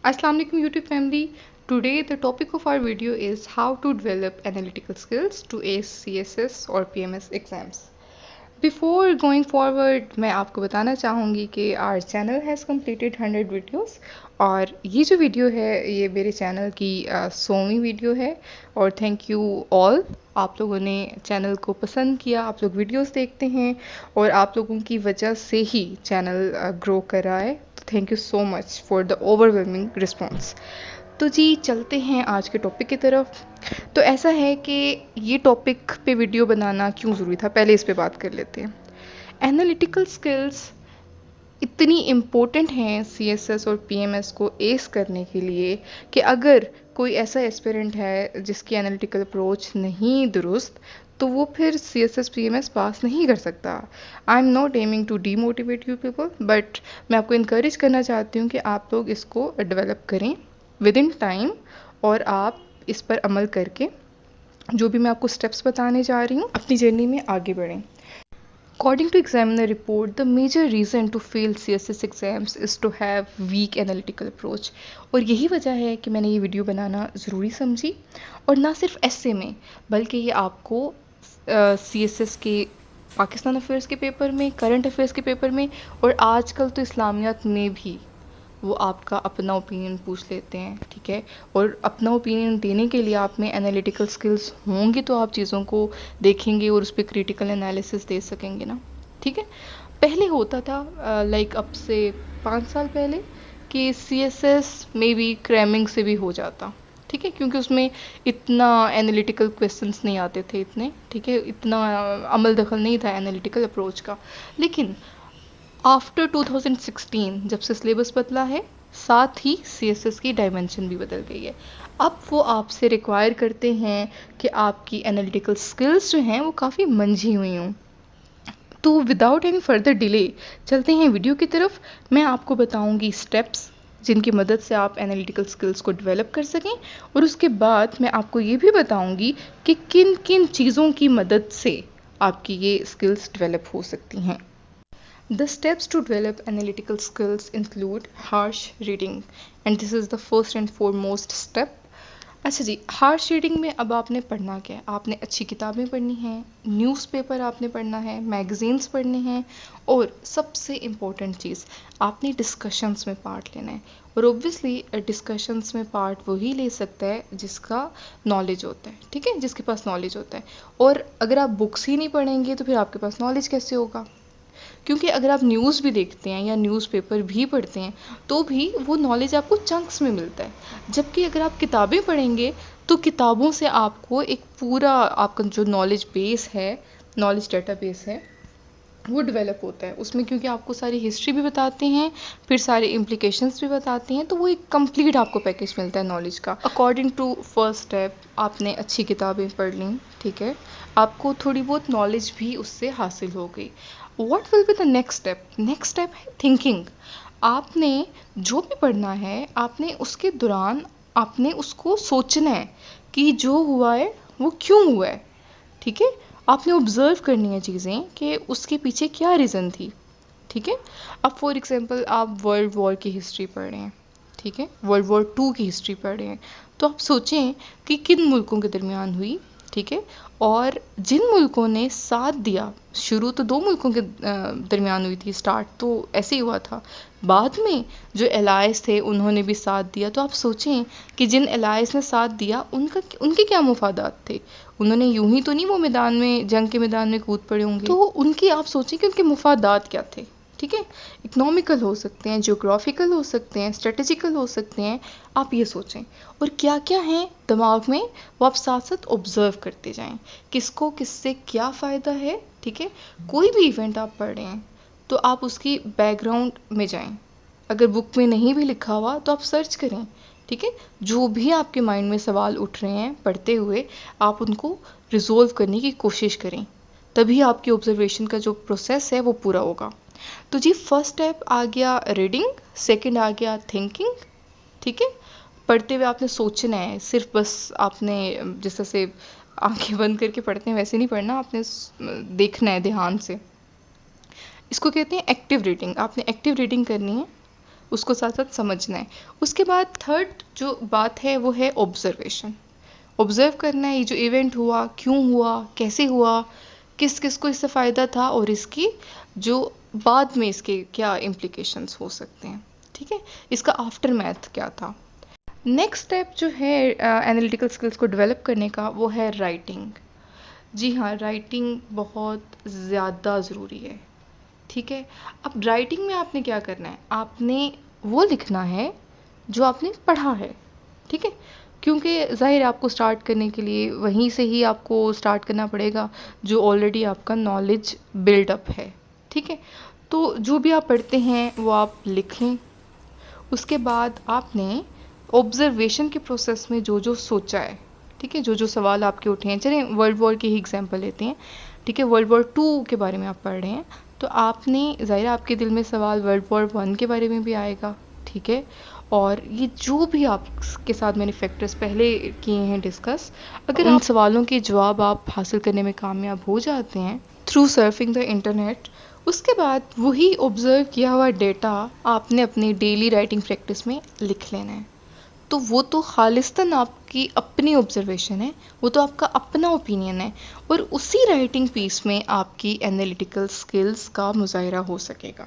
Assalamu alaikum YouTube family. Today the topic of our video is how to develop analytical skills to ace CSS or PMS exams. Before going forward मैं आपको बताना चाहूँगी कि our channel has completed 100 videos और ये जो video है ये मेरे चैनल की 100वीं वीडियो है और थैंक यू ऑल। आप लोगों ने चैनल को पसंद किया, आप लोग वीडियोस देखते हैं और आप लोगों की वजह से ही चैनल ग्रो कर रहा है। तो thank you so much for the overwhelming response. तो जी चलते हैं आज के टॉपिक की तरफ। तो ऐसा है कि ये टॉपिक पे वीडियो बनाना क्यों ज़रूरी था, पहले इस पे बात कर लेते हैं। एनालिटिकल स्किल्स इतनी इम्पोर्टेंट हैं सीएसएस और पीएमएस को एस करने के लिए कि अगर कोई ऐसा एस्पिरेंट है जिसकी एनालिटिकल अप्रोच नहीं दुरुस्त तो वो फिर C S S P M S pass नहीं कर सकता। I am not aiming to demotivate you people, but मैं आपको इनक्रेज करना चाहती हूँ कि आप लोग इसको डेवलप करें विद इन टाइम और आप इस पर अमल करके जो भी मैं आपको स्टेप्स बताने जा रही हूँ अपनी जर्नी में आगे बढ़ें। According to examiner report, the major reason to fail CSS exams is to have weak analytical approach। और यही वजह है कि मैंने ये वीडियो बनाना ज़रूरी समझी और ना सिर्फ एसए में बल्कि ये आपको CSS के पाकिस्तान अफेयर्स के पेपर में, करंट अफेयर्स के पेपर में और आजकल तो इस्लामियात में भी वो आपका अपना ओपिनियन पूछ लेते हैं, ठीक है। और अपना ओपिनियन देने के लिए आप में एनालिटिकल स्किल्स होंगी तो आप चीज़ों को देखेंगे और उस पर क्रिटिकल एनालिसिस दे सकेंगे ना, ठीक है। पहले होता था लाइक अब से 5 साल पहले कि सी एस एस में भी क्रैमिंग से भी हो जाता, ठीक है, क्योंकि उसमें इतना एनालिटिकल क्वेश्चंस नहीं आते थे इतने, ठीक है, इतना अमल दखल नहीं था एनालिटिकल अप्रोच का। लेकिन आफ्टर 2016 जब से सिलेबस बदला है साथ ही CSS की डायमेंशन भी बदल गई है। अब वो आपसे रिक्वायर करते हैं कि आपकी एनालिटिकल स्किल्स जो हैं वो काफ़ी मंझी हुई हों। तो विदाउट एनी फर्दर डिले चलते हैं वीडियो की तरफ। मैं आपको बताऊंगी स्टेप्स जिनकी मदद से आप एनालिटिकल स्किल्स को डेवलप कर सकें और उसके बाद मैं आपको ये भी बताऊंगी कि किन किन चीज़ों की मदद से आपकी ये स्किल्स डेवलप हो सकती हैं। The steps to develop analytical skills include harsh reading and this is the first and foremost step। अच्छा जी, हार्श रीडिंग में अब आपने पढ़ना क्या है? आपने अच्छी किताबें पढ़नी हैं, न्यूज़पेपर आपने पढ़ना है, मैगज़ीन्स पढ़ने हैं और सबसे इम्पोर्टेंट चीज़ आपने डिस्कशंस में पार्ट लेना है। और ऑब्वियसली डिस्कशंस में पार्ट वही ले सकता है जिसका नॉलेज होता है, ठीक है, जिसके पास नॉलेज होता है। और अगर आप बुक्स ही नहीं पढ़ेंगे तो फिर आपके पास नॉलेज कैसे होगा? क्योंकि अगर आप न्यूज़ भी देखते हैं या न्यूज़पेपर भी पढ़ते हैं तो भी वो नॉलेज आपको चंक्स में मिलता है। जबकि अगर आप किताबें पढ़ेंगे तो किताबों से आपको एक पूरा आपका जो नॉलेज बेस है, नॉलेज डेटाबेस है, वो डेवलप होता है उसमें, क्योंकि आपको सारी हिस्ट्री भी बताते हैं, फिर सारे इम्प्लीकेशंस भी बताते हैं, तो वो एक कंप्लीट आपको पैकेज मिलता है नॉलेज का। अकॉर्डिंग टू फर्स्ट स्टेप आपने अच्छी किताबें पढ़ ली, ठीक है, आपको थोड़ी बहुत नॉलेज भी उससे हासिल हो गई। What will be the next step? Next step है थिंकिंग। आपने जो भी पढ़ना है आपने उसके दौरान आपने उसको सोचना है कि जो हुआ है वो क्यों हुआ है, ठीक है। आपने ऑब्जर्व करनी है चीज़ें कि उसके पीछे क्या रीज़न थी, ठीक है। अब फॉर एग्जांपल आप वर्ल्ड वॉर की हिस्ट्री पढ़ रहे हैं, ठीक है, वर्ल्ड वॉर 2 की हिस्ट्री पढ़ रहे हैं, तो आप सोचें कि किन मुल्कों के दरमियान हुई, ठीक है, और जिन मुल्कों ने साथ दिया, शुरू तो 2 मुल्कों के दरमियान हुई थी, स्टार्ट तो ऐसे ही हुआ था, बाद में जो एलाइज थे उन्होंने भी साथ दिया। तो आप सोचें कि जिन एलाइज ने साथ दिया उनके क्या मुफादात थे? उन्होंने यूं ही तो नहीं वो मैदान में, जंग के मैदान में कूद पड़े होंगे, तो उनकी आप सोचें कि उनके मुफादात क्या थे, ठीक है। इकोनॉमिकल हो सकते हैं, जियोग्राफिकल हो सकते हैं, स्ट्रेटेजिकल हो सकते हैं, आप ये सोचें। और क्या क्या है दिमाग में वो आप साथ साथ ऑब्जर्व करते जाएं, किसको किससे क्या फ़ायदा है, ठीक है। कोई भी इवेंट आप पढ़ रहे हैं तो आप उसकी बैकग्राउंड में जाएं, अगर बुक में नहीं भी लिखा हुआ तो आप सर्च करें, ठीक है। जो भी आपके माइंड में सवाल उठ रहे हैं पढ़ते हुए आप उनको रिजोल्व करने की कोशिश करें, तभी आपकी ऑब्जर्वेशन का जो प्रोसेस है वो पूरा होगा। तो जी फर्स्ट स्टेप आ गया रीडिंग, सेकंड आ गया थिंकिंग, ठीक है। पढ़ते हुए आपने सोचना है, सिर्फ बस आपने जैसे से आंखें बंद करके पढ़ते हैं वैसे नहीं पढ़ना, आपने देखना है ध्यान से। इसको कहते हैं एक्टिव रीडिंग। आपने एक्टिव रीडिंग करनी है, उसको साथ साथ समझना है। उसके बाद थर्ड जो बात है वो है ऑब्जर्वेशन। ऑब्जर्व करना है ये जो इवेंट हुआ, क्यों हुआ, कैसे हुआ, किस किस को इससे फ़ायदा था और इसकी जो बाद में इसके क्या इम्प्लीकेशंस हो सकते हैं। ठीक है, इसका आफ्टर मैथ क्या था। नेक्स्ट स्टेप जो है एनालिटिकल स्किल्स को डेवलप करने का वो है राइटिंग। जी हाँ, राइटिंग बहुत ज़्यादा ज़रूरी है। ठीक है, अब राइटिंग में आपने क्या करना है, आपने वो लिखना है जो आपने पढ़ा है। ठीक है, क्योंकि ज़ाहिर है आपको स्टार्ट करने के लिए वहीं से ही आपको स्टार्ट करना पड़ेगा जो ऑलरेडी आपका नॉलेज बिल्डअप है। ठीक है, तो जो भी आप पढ़ते हैं वो आप लिख लें। उसके बाद आपने ऑब्जर्वेशन के प्रोसेस में जो जो सोचा है, ठीक है, जो जो सवाल आपके उठे हैं, चलें वर्ल्ड वॉर की ही एग्जांपल लेते हैं। ठीक है, वर्ल्ड वॉर 2 के बारे में आप पढ़ रहे हैं तो आपने ज़ाहिर आपके दिल में सवाल वर्ल्ड वॉर 1 के बारे में भी आएगा। ठीक है, और ये जो भी आपके साथ मैंने फैक्टर्स पहले किए हैं डिस्कस, अगर उन सवालों के जवाब आप हासिल करने में कामयाब हो जाते हैं थ्रू सर्फिंग द इंटरनेट, उसके बाद वही ऑब्ज़र्व किया हुआ डेटा आपने अपनी डेली राइटिंग प्रैक्टिस में लिख लेना है। तो वो तो खालिस्तान आपकी अपनी ऑब्जर्वेशन है, वो तो आपका अपना ओपिनियन है और उसी राइटिंग पीस में आपकी एनालिटिकल स्किल्स का मुजाहिरा हो सकेगा।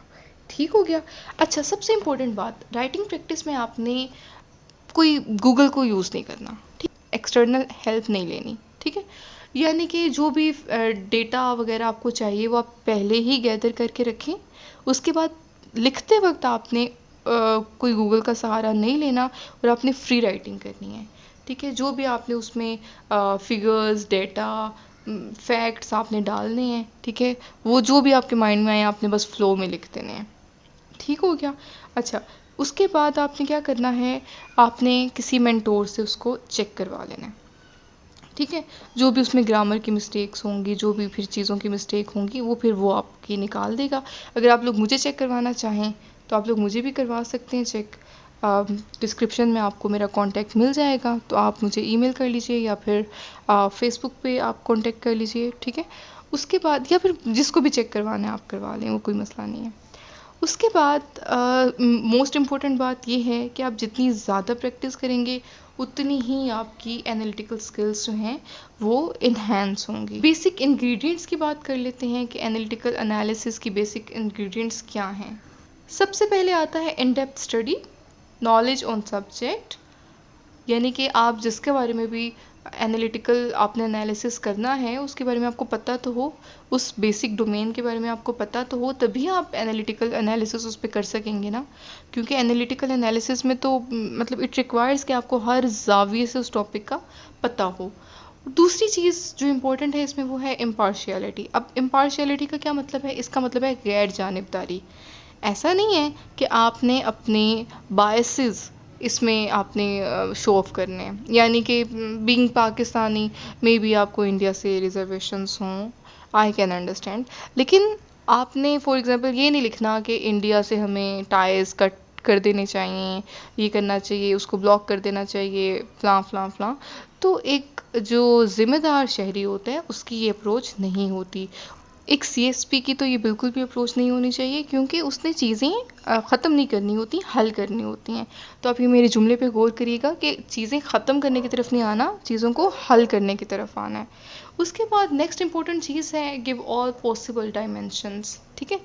ठीक हो गया। अच्छा, सबसे इम्पोर्टेंट बात, राइटिंग प्रैक्टिस में आपने कोई गूगल को यूज़ नहीं करना। ठीक, एक्सटर्नल हेल्प नहीं लेनी। ठीक है, यानी कि जो भी डेटा वगैरह आपको चाहिए वो आप पहले ही गैदर करके रखें। उसके बाद लिखते वक्त आपने कोई गूगल का सहारा नहीं लेना और आपने फ्री राइटिंग करनी है। ठीक है, जो भी आपने उसमें फिगर्स, डेटा, फैक्ट्स आपने डालने हैं, ठीक है, वो जो भी आपके माइंड में आए आपने बस फ्लो में लिख देने हैं। ठीक हो गया। अच्छा, उसके बाद आपने क्या करना है, आपने किसी मेंटोर से उसको चेक करवा लेना है। ठीक है, जो भी उसमें ग्रामर की मिस्टेक्स होंगी, जो भी फिर चीज़ों की मिस्टेक होंगी वो फिर वो आपकी निकाल देगा। अगर आप लोग मुझे चेक करवाना चाहें तो आप लोग मुझे भी करवा सकते हैं चेक। डिस्क्रिप्शन में आपको मेरा कांटेक्ट मिल जाएगा, तो आप मुझे ईमेल कर लीजिए या फिर फेसबुक पे आप कांटेक्ट कर लीजिए। ठीक है, उसके बाद या फिर जिसको भी चेक करवाना है आप करवा लें, वो कोई मसला नहीं है। उसके बाद मोस्ट इम्पॉर्टेंट बात ये है कि आप जितनी ज़्यादा प्रैक्टिस करेंगे उतनी ही आपकी एनालिटिकल स्किल्स जो हैं वो इन्हेंस होंगी। बेसिक इंग्रेडिएंट्स की बात कर लेते हैं कि एनालिटिकल एनालिसिस की बेसिक इंग्रेडिएंट्स क्या हैं। सबसे पहले आता है in depth study, knowledge on subject, यानी कि आप जिसके बारे में भी एनालिटिकल आपने एनालिसिस करना है उसके बारे में आपको पता तो हो, उस बेसिक डोमेन के बारे में आपको पता तो हो, तभी आप एनालिटिकल एनालिसिस उस पर कर सकेंगे ना। क्योंकि एनालिटिकल एनालिसिस में तो मतलब इट रिक्वायर्स कि आपको हर जाविये से उस टॉपिक का पता हो। दूसरी चीज़ जो इम्पोर्टेंट है इसमें वो है इम्पार्शियलिटी। अब इम्पार्शियलिटी का क्या मतलब है, इसका मतलब है गैर जानिबदारी। ऐसा नहीं है कि आपने अपने बायसेस इसमें आपने शो ऑफ करने हैं, यानी कि बीइंग पाकिस्तानी मे बी आपको इंडिया से रिजर्वेशंस हों, आई कैन अंडरस्टैंड, लेकिन आपने फॉर एग्जांपल ये नहीं लिखना कि इंडिया से हमें टाइज कट कर देने चाहिए, ये करना चाहिए, उसको ब्लॉक कर देना चाहिए, फ्लां फ्लां फ्लां। तो एक जो ज़िम्मेदार शहरी होता है उसकी ये अप्रोच नहीं होती। एक सीएसपी की तो ये बिल्कुल भी अप्रोच नहीं होनी चाहिए, क्योंकि उसने चीज़ें ख़त्म नहीं करनी होती, हल करनी होती हैं। तो आप ये मेरे जुमले पे गौर करिएगा कि चीज़ें ख़त्म करने की तरफ नहीं आना, चीज़ों को हल करने की तरफ आना है। उसके बाद नेक्स्ट इंपॉर्टेंट चीज़ है गिव ऑल पॉसिबल डायमेंशंस। ठीक है,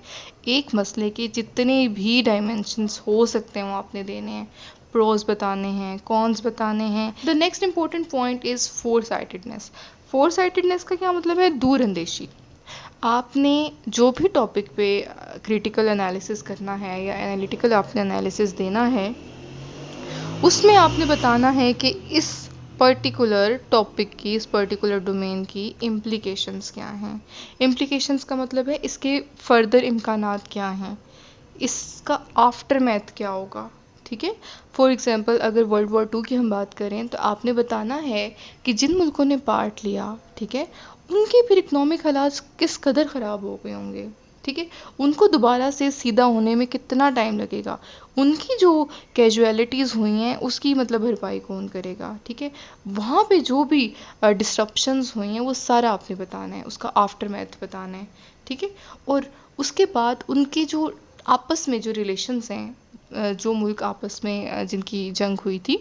एक मसले के जितने भी डायमेंशंस हो सकते हैं वो आपने देने हैं, प्रोज बताने हैं, कॉन्स बताने हैं। The next important point is four sightedness. Four sightedness का क्या मतलब है, दूरअंदेशी। आपने जो भी टॉपिक पे क्रिटिकल एनालिसिस करना है या एनालिटिकल आपने एनालिसिस देना है उसमें आपने बताना है कि इस पर्टिकुलर टॉपिक की, इस पर्टिकुलर डोमेन की इम्प्लीकेशंस क्या हैं। इम्प्लीकेशंस का मतलब है इसके फर्दर इम्कानात क्या हैं, इसका आफ्टर मैथ क्या होगा। ठीक है, फॉर एग्जांपल अगर वर्ल्ड वॉर 2 की हम बात करें तो आपने बताना है कि जिन मुल्कों ने पार्ट लिया, ठीक है, उनके फिर इकोनॉमिक हालात किस कदर ख़राब हो गए होंगे। ठीक है, उनको दोबारा से सीधा होने में कितना टाइम लगेगा, उनकी जो कैजुअलिटीज़ हुई हैं उसकी मतलब भरपाई कौन करेगा। ठीक है, वहाँ पे जो भी डिस्ट्रप्शंस हुई हैं वो सारा आपने बताना है, उसका आफ्टर मैथ बताना है। ठीक है, और उसके बाद उनके जो आपस में जो रिलेशंस हैं जो मुल्क आपस में जिनकी जंग हुई थी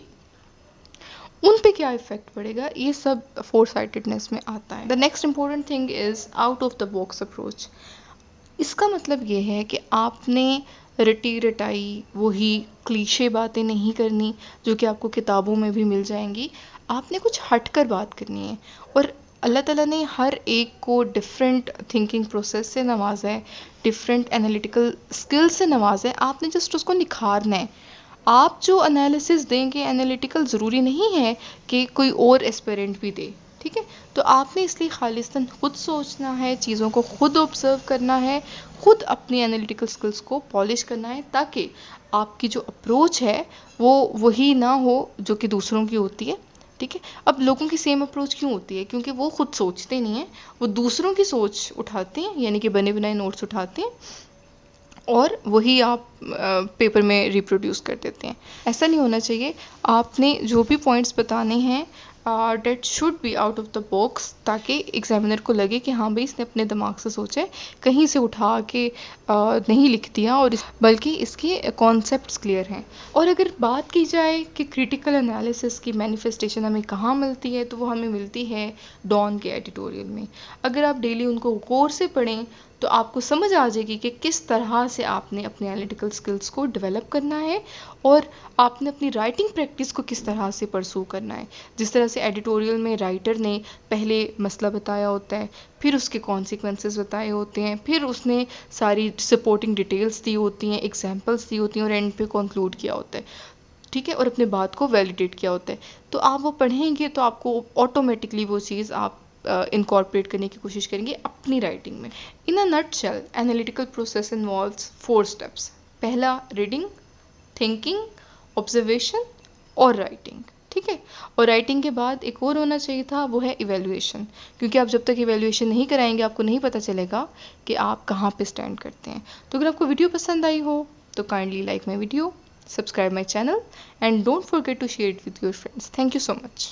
उन पे क्या इफेक्ट पड़ेगा, ये सब फोर साइटेडनेस में आता है। The next important thing is out of the box approach. इसका मतलब ये है कि आपने रटी रटाई वही क्लीशे बातें नहीं करनी जो कि आपको किताबों में भी मिल जाएंगी। आपने कुछ हटकर बात करनी है। और अल्लाह ताला ने हर एक को डिफरेंट थिंकिंग प्रोसेस से नवाजा है, डिफरेंट एनालिटिकल स्किल से नवाजा है। आपने जस्ट उसको निखारना है। आप जो एनालिसिस देंगे एनालिटिकल ज़रूरी नहीं है कि कोई और एस्पिरेंट भी दे, ठीक है। तो आपने इसलिए खालिस्तान खुद सोचना है, चीज़ों को खुद ऑब्जर्व करना है, खुद अपनी एनालिटिकल स्किल्स को पॉलिश करना है, ताकि आपकी जो अप्रोच है वो वही ना हो जो कि दूसरों की होती है, ठीक है। अब लोगों की सेम अप्रोच क्यों होती है? क्योंकि वो खुद सोचते नहीं हैं, वो दूसरों की सोच उठाते हैं, यानी कि बने बनाए नोट्स उठाते हैं और वही आप पेपर में रिप्रोड्यूस कर देते हैं। ऐसा नहीं होना चाहिए। आपने जो भी पॉइंट्स बताने हैं that should be out of the box, ताकि एग्जामिनर को लगे कि हाँ भाई इसने अपने दिमाग से सोचा है, कहीं से उठा के नहीं लिख दिया, और बल्कि इसके कॉन्सेप्ट्स क्लियर हैं। और अगर बात की जाए कि क्रिटिकल एनालिसिस की मैनिफेस्टेशन हमें कहाँ मिलती है, तो वो हमें मिलती है डॉन के एडिटोरियल में। अगर आप डेली उनको गौर से पढ़ें तो आपको समझ आ जाएगी कि किस तरह से आपने अपने एनालिटिकल स्किल्स को डेवलप करना है और आपने अपनी राइटिंग प्रैक्टिस को किस तरह से परसू करना है। जिस तरह से एडिटोरियल में राइटर ने पहले मसला बताया होता है, फिर उसके कॉन्सिक्वेंसेस बताए होते हैं, फिर उसने सारी सपोर्टिंग डिटेल्स दी होती हैं, एग्जाम्पल्स दी होती हैं, और एंड पे कंक्लूड किया होता है, ठीक है, और अपने बात को वैलिडेट किया होता है। तो आप वो पढ़ेंगे तो आपको ऑटोमेटिकली वो चीज़ आप इनकॉर्पोरेट करने की कोशिश करेंगे अपनी राइटिंग में। In a nutshell analytical process involves 4 steps. पहला रीडिंग, थिंकिंग, ऑब्जर्वेशन और राइटिंग, ठीक है। और राइटिंग के बाद एक और होना चाहिए था, वो है इवेल्युएशन, क्योंकि आप जब तक इवेल्युएशन नहीं कराएंगे आपको नहीं पता चलेगा कि आप कहाँ पे स्टैंड करते हैं। तो अगर आपको वीडियो पसंद आई हो तो kindly like my video, subscribe my channel, and don't forget to share it with your friends. Thank you so much.